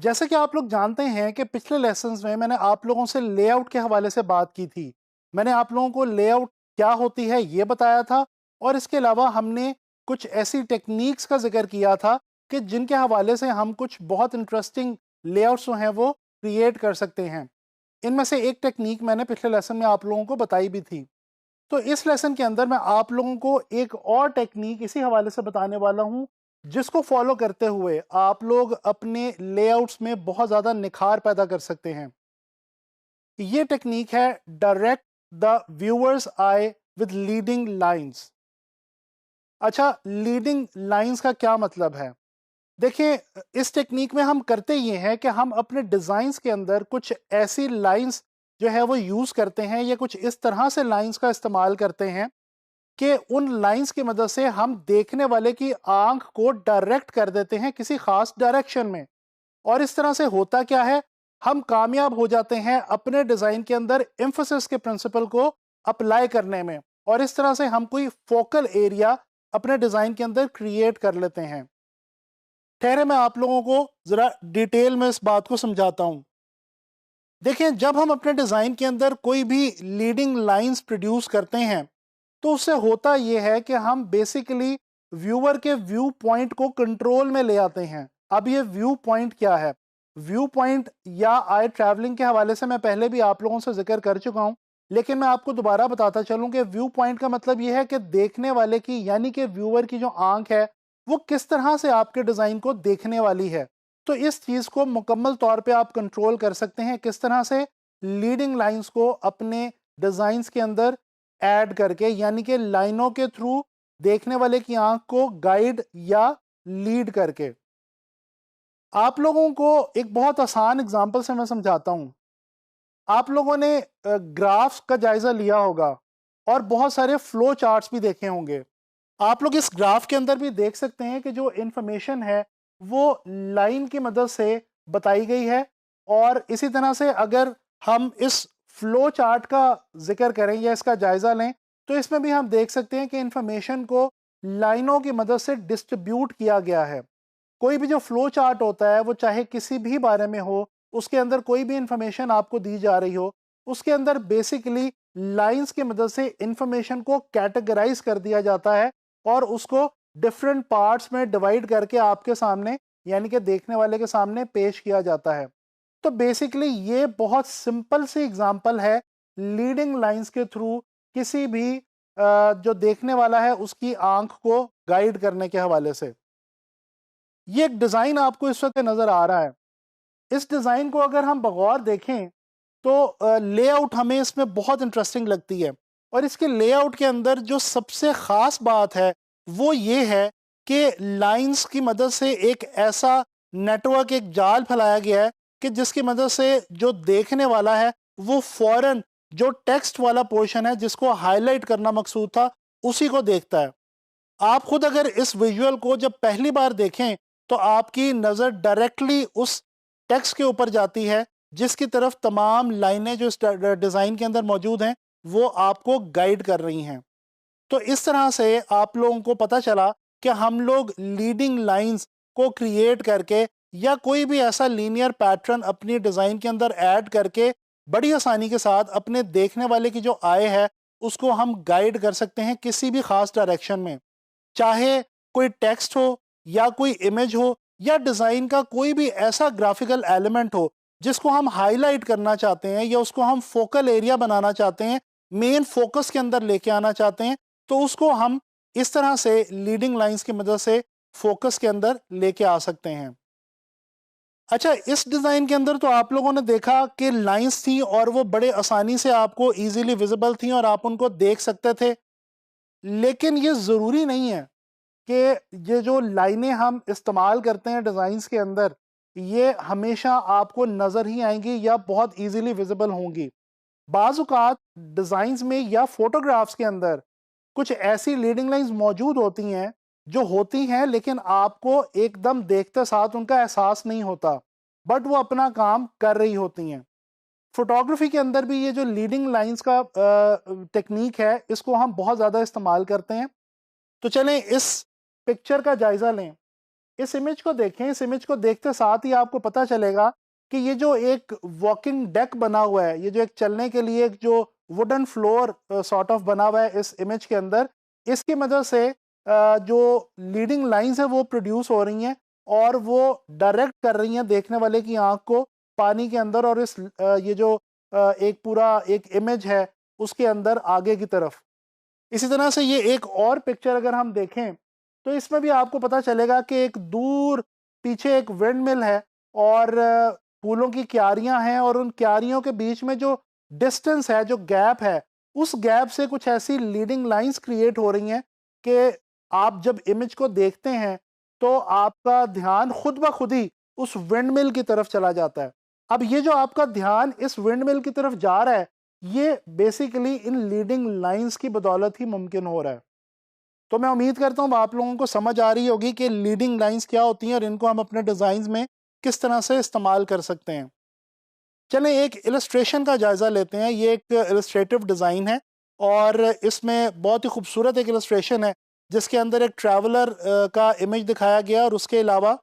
जैसे कि आप लोग जानते हैं कि पिछले लेसन्स में मैंने आप लोगों से लेआउट के हवाले से बात की थी। मैंने आप लोगों को लेआउट क्या होती है ये बताया था, और इसके अलावा हमने कुछ ऐसी टेक्निक्स का जिक्र किया था कि जिनके हवाले से हम कुछ बहुत इंटरेस्टिंग लेआउट्स जो हैं वो क्रिएट कर सकते हैं। इनमें से एक टेक्निक मैंने पिछले लेसन में आप लोगों को बताई भी थी। तो इस लेसन के अंदर मैं आप लोगों को एक और टेक्निक इसी हवाले से बताने वाला हूं, जिसको फॉलो करते हुए आप लोग अपने लेआउट्स में बहुत ज़्यादा निखार पैदा कर सकते हैं। ये टेक्निक है direct the viewers I with leading lines. अच्छा, लीडिंग लाइंस का क्या मतलब है? देखिए, इस टेक्निक में हम करते ये हैं कि हम अपने डिज़ाइंस के अंदर कुछ ऐसी लाइंस जो है वो यूज़ करते हैं, या कुछ इस तरह से लाइंस का इस्तेमाल करते हैं कि उन लाइंस की मदद से हम देखने वाले की आंख को डायरेक्ट कर देते हैं किसी खास डायरेक्शन में। और इस तरह से होता क्या है, हम कामयाब हो जाते हैं अपने डिज़ाइन के अंदर एम्फोसिस के प्रिंसिपल को अप्लाई करने में, और इस तरह से हम कोई फोकल एरिया अपने डिज़ाइन के अंदर क्रिएट कर लेते हैं। ठहरे, मैं आप लोगों को ज़रा डिटेल में इस बात को समझाता हूँ। देखिए, जब हम अपने डिज़ाइन के अंदर कोई भी लीडिंग लाइंस प्रोड्यूस करते हैं, तो उससे होता यह है कि हम बेसिकली व्यूअर के व्यू पॉइंट को कंट्रोल में ले आते हैं। अब ये व्यू पॉइंट क्या है? व्यू पॉइंट या आई ट्रैवलिंग के हवाले से मैं पहले भी आप लोगों से जिक्र कर चुका हूं, लेकिन मैं आपको दोबारा बताता चलूं कि व्यू पॉइंट का मतलब यह है कि देखने वाले की, यानी कि व्यूअर की जो आंख है, वो किस तरह से आपके डिज़ाइन को देखने वाली है। तो इस चीज़ को मुकम्मल तौर पे आप कंट्रोल कर सकते हैं किस तरह से? लीडिंग लाइंस को अपने डिज़ाइंस के अंदर ऐड करके, यानी कि लाइनों के थ्रू देखने वाले की आंख को गाइड या लीड करके। आप लोगों को एक बहुत आसान एग्जांपल से मैं समझाता हूं। आप लोगों ने ग्राफ्स का जायजा लिया होगा और बहुत सारे फ्लो चार्ट्स भी देखे होंगे। आप लोग इस ग्राफ के अंदर भी देख सकते हैं कि जो इंफॉर्मेशन है वो लाइन की मदद से बताई गई है। और इसी तरह से अगर हम इस फ्लो चार्ट का जिक्र करें या इसका जायजा लें, तो इसमें भी हम देख सकते हैं कि इंफॉर्मेशन को लाइनों की मदद से डिस्ट्रीब्यूट किया गया है। कोई भी जो फ्लो चार्ट होता है, वो चाहे किसी भी बारे में हो, उसके अंदर कोई भी इंफॉर्मेशन आपको दी जा रही हो, उसके अंदर बेसिकली लाइंस की मदद से इंफॉर्मेशन को कैटेगराइज कर दिया जाता है और उसको डिफरेंट पार्ट्स में डिवाइड करके आपके सामने, यानी कि देखने वाले के सामने पेश किया जाता है। तो बेसिकली ये बहुत सिंपल सी एग्जांपल है लीडिंग लाइंस के थ्रू किसी भी जो देखने वाला है उसकी आंख को गाइड करने के हवाले से। ये एक डिज़ाइन आपको इस वक्त नज़र आ रहा है। इस डिज़ाइन को अगर हम बगौर देखें तो लेआउट हमें इसमें बहुत इंटरेस्टिंग लगती है। और इसके लेआउट के अंदर जो सबसे ख़ास बात है वो ये है कि लाइंस की मदद से एक ऐसा नेटवर्क, एक जाल फैलाया गया है कि जिसकी मदद से जो देखने वाला है वो फ़ौरन जो टेक्स्ट वाला पोर्शन है जिसको हाईलाइट करना मकसूद था उसी को देखता है। आप खुद अगर इस विजुअल को जब पहली बार देखें तो आपकी नज़र डायरेक्टली उस टेक्स्ट के ऊपर जाती है जिसकी तरफ तमाम लाइनें जो इस डिज़ाइन के अंदर मौजूद हैं वो आपको गाइड कर रही हैं। तो इस तरह से आप लोगों को पता चला कि हम लोग लीडिंग लाइंस को क्रिएट करके या कोई भी ऐसा लीनियर पैटर्न अपनी डिज़ाइन के अंदर ऐड करके बड़ी आसानी के साथ अपने देखने वाले की जो आय है उसको हम गाइड कर सकते हैं किसी भी ख़ास डायरेक्शन में। चाहे कोई टेक्स्ट हो या कोई इमेज हो या डिज़ाइन का कोई भी ऐसा ग्राफिकल एलिमेंट हो जिसको हम हाईलाइट करना चाहते हैं या उसको हम फोकल एरिया बनाना चाहते हैं, मेन फोकस के अंदर लेके आना चाहते हैं, तो उसको हम इस तरह से लीडिंग लाइंस की मदद से फोकस के अंदर लेके आ सकते हैं। अच्छा, इस डिज़ाइन के अंदर तो आप लोगों ने देखा कि लाइंस थी और वो बड़े आसानी से आपको इजीली विजिबल थी और आप उनको देख सकते थे। लेकिन ये ज़रूरी नहीं है कि ये जो लाइनें हम इस्तेमाल करते हैं डिज़ाइंस के अंदर, ये हमेशा आपको नज़र ही आएंगी या बहुत इजीली विजिबल होंगी। बाज़ औक़ात डिज़ाइंस में या फोटोग्राफ्स के अंदर कुछ ऐसी लीडिंग लाइंस मौजूद होती हैं जो होती हैं लेकिन आपको एकदम देखते साथ उनका एहसास नहीं होता, बट वो अपना काम कर रही होती हैं। फोटोग्राफी के अंदर भी ये जो लीडिंग लाइंस का टेक्निक है इसको हम बहुत ज़्यादा इस्तेमाल करते हैं। तो चलें इस पिक्चर का जायज़ा लें। इस इमेज को देखें, इस इमेज को देखते साथ ही आपको पता चलेगा कि ये जो एक वॉकिंग डेक बना हुआ है, ये जो एक चलने के लिए एक जो वुडन फ्लोर सॉर्ट ऑफ बना हुआ है इस इमेज के अंदर, इसकी मदद से जो लीडिंग लाइंस है वो प्रोड्यूस हो रही हैं और वो डायरेक्ट कर रही हैं देखने वाले की आंख को पानी के अंदर और इस ये जो एक पूरा एक इमेज है उसके अंदर आगे की तरफ। इसी तरह से ये एक और पिक्चर अगर हम देखें तो इसमें भी आपको पता चलेगा कि एक दूर पीछे एक विंड मिल है और फूलों की क्यारियां हैं और उन क्यारियों के बीच में जो डिस्टेंस है, जो गैप है, उस गैप से कुछ ऐसी लीडिंग लाइंस क्रिएट हो रही हैं कि आप जब इमेज को देखते हैं तो आपका ध्यान खुद ब खुद ही उस विंड मिल की तरफ चला जाता है। अब ये जो आपका ध्यान इस विंड मिल की तरफ जा रहा है, ये बेसिकली इन लीडिंग लाइंस की बदौलत ही मुमकिन हो रहा है। तो मैं उम्मीद करता हूँ आप लोगों को समझ आ रही होगी कि लीडिंग लाइंस क्या होती हैं और इनको हम अपने डिज़ाइन में किस तरह से इस्तेमाल कर सकते हैं। चलें एक इलस्ट्रेशन का जायज़ा लेते हैं। ये एक इलस्ट्रेटिव डिज़ाइन है और इसमें बहुत ही खूबसूरत एक इलस्ट्रेशन है जिसके अंदर एक ट्रैवलर का इमेज दिखाया गया और उसके अलावा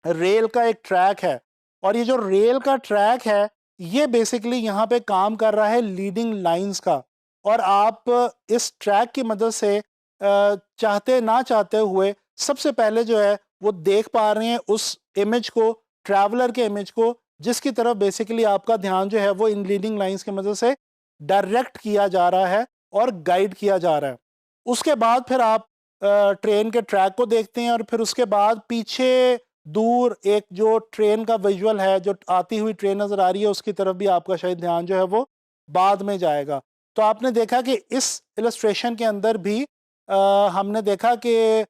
रेल का एक ट्रैक है और ये जो रेल का ट्रैक है ये बेसिकली यहाँ पे काम कर रहा है लीडिंग लाइंस का। और आप इस ट्रैक की मदद से चाहते ना चाहते हुए सबसे पहले जो है वो देख पा रहे हैं उस इमेज को, ट्रैवलर के इमेज को, जिसकी तरफ बेसिकली आपका ध्यान जो है वो इन लीडिंग लाइंस की मदद से डायरेक्ट किया जा रहा है और गाइड किया जा रहा है। उसके बाद फिर आप ट्रेन के ट्रैक को देखते हैं और फिर उसके बाद पीछे दूर एक जो ट्रेन का विजुअल है, जो आती हुई ट्रेन नज़र आ रही है, उसकी तरफ भी आपका शायद ध्यान जो है वो बाद में जाएगा। तो आपने देखा कि इस इलस्ट्रेशन के अंदर भी हमने देखा कि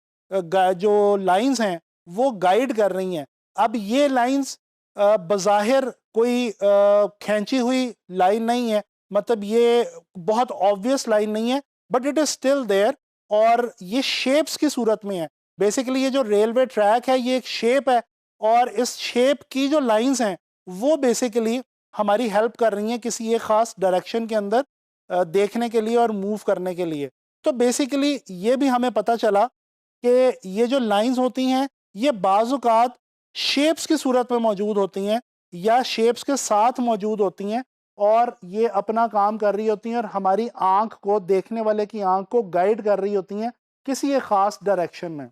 जो लाइंस हैं वो गाइड कर रही हैं। अब ये लाइंस बज़ाहिर कोई खींची हुई लाइन नहीं है, मतलब ये बहुत ऑब्वियस लाइन नहीं है, but it is still there और ये शेप्स की सूरत में है। बेसिकली ये जो रेलवे ट्रैक है ये एक शेप है और इस शेप की जो लाइंस हैं वो बेसिकली हमारी हेल्प कर रही हैं किसी एक ख़ास डायरेक्शन के अंदर देखने के लिए और मूव करने के लिए। तो बेसिकली ये भी हमें पता चला कि ये जो लाइंस होती हैं ये बाज़-औक़ात शेप्स की सूरत में मौजूद होती हैं या शेप्स के साथ मौजूद होती हैं और ये अपना काम कर रही होती हैं और हमारी आँख को, देखने वाले की आँख को गाइड कर रही होती हैं किसी एक ख़ास डायरेक्शन में।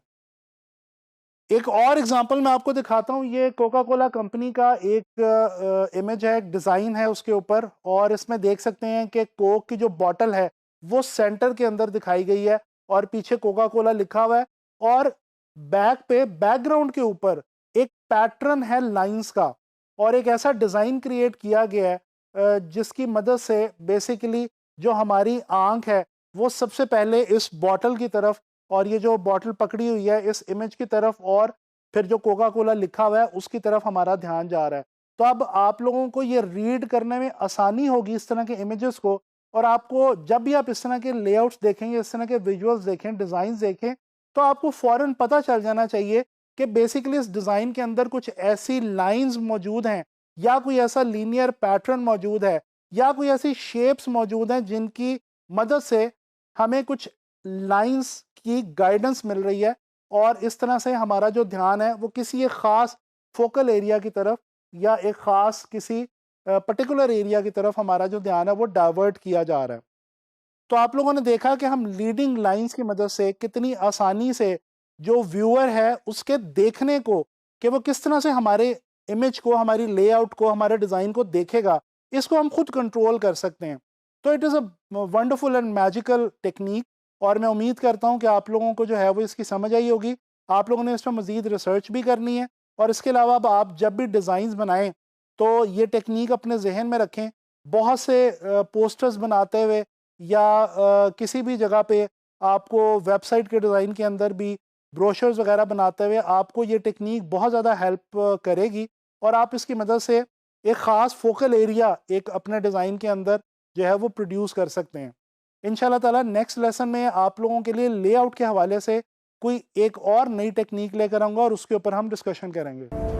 एक और एग्जांपल मैं आपको दिखाता हूँ। ये कोका कोला कंपनी का एक इमेज है, एक डिज़ाइन है उसके ऊपर और इसमें देख सकते हैं कि कोक की जो बॉटल है वो सेंटर के अंदर दिखाई गई है और पीछे कोका कोला लिखा हुआ है और बैक पे बैकग्राउंड के ऊपर एक पैटर्न है लाइंस का और एक ऐसा डिज़ाइन क्रिएट किया गया है जिसकी मदद से बेसिकली जो हमारी आँख है वो सबसे पहले इस बॉटल की तरफ और ये जो बॉटल पकड़ी हुई है इस इमेज की तरफ और फिर जो कोका कोला लिखा हुआ है उसकी तरफ हमारा ध्यान जा रहा है। तो अब आप लोगों को ये रीड करने में आसानी होगी इस तरह के इमेजेस को और आपको जब भी आप इस तरह के लेआउट्स देखेंगे, इस तरह के विजुअल्स देखें, डिज़ाइंस देखें, तो आपको फ़ौरन पता चल जाना चाहिए कि बेसिकली इस डिज़ाइन के अंदर कुछ ऐसी लाइंस मौजूद हैं या कोई ऐसा लीनियर पैटर्न मौजूद है या कोई ऐसी शेप्स मौजूद हैं जिनकी मदद से हमें कुछ लाइंस की गाइडेंस मिल रही है और इस तरह से हमारा जो ध्यान है वो किसी एक ख़ास फोकल एरिया की तरफ या एक ख़ास किसी पर्टिकुलर एरिया की तरफ हमारा जो ध्यान है वो डाइवर्ट किया जा रहा है। तो आप लोगों ने देखा कि हम लीडिंग लाइंस की मदद से कितनी आसानी से जो व्यूअर है उसके देखने को कि वो किस तरह से हमारे इमेज को, हमारी लेआउट को, हमारे डिज़ाइन को देखेगा, इसको हम खुद कंट्रोल कर सकते हैं। तो it is a wonderful and magical technique और मैं उम्मीद करता हूँ कि आप लोगों को जो है वो इसकी समझ आई होगी। आप लोगों ने इस पर मज़ीद रिसर्च भी करनी है और इसके अलावा अब आप जब भी डिज़ाइंस बनाएं तो ये टेक्निक अपने जहन में रखें। बहुत से पोस्टर्स बनाते हुए या किसी भी जगह पे आपको वेबसाइट के डिज़ाइन के अंदर भी ब्रोशर्स वगैरह बनाते हुए आपको ये टेक्निक बहुत ज़्यादा हेल्प करेगी और आप इसकी मदद से एक ख़ास फोकल एरिया एक अपने डिज़ाइन के अंदर जो है वो प्रोड्यूस कर सकते हैं। इंशाल्लाह ताला नेक्स्ट लेसन में आप लोगों के लिए लेआउट के हवाले से कोई एक और नई टेक्निक लेकर आऊँगा और उसके ऊपर हम डिस्कशन करेंगे।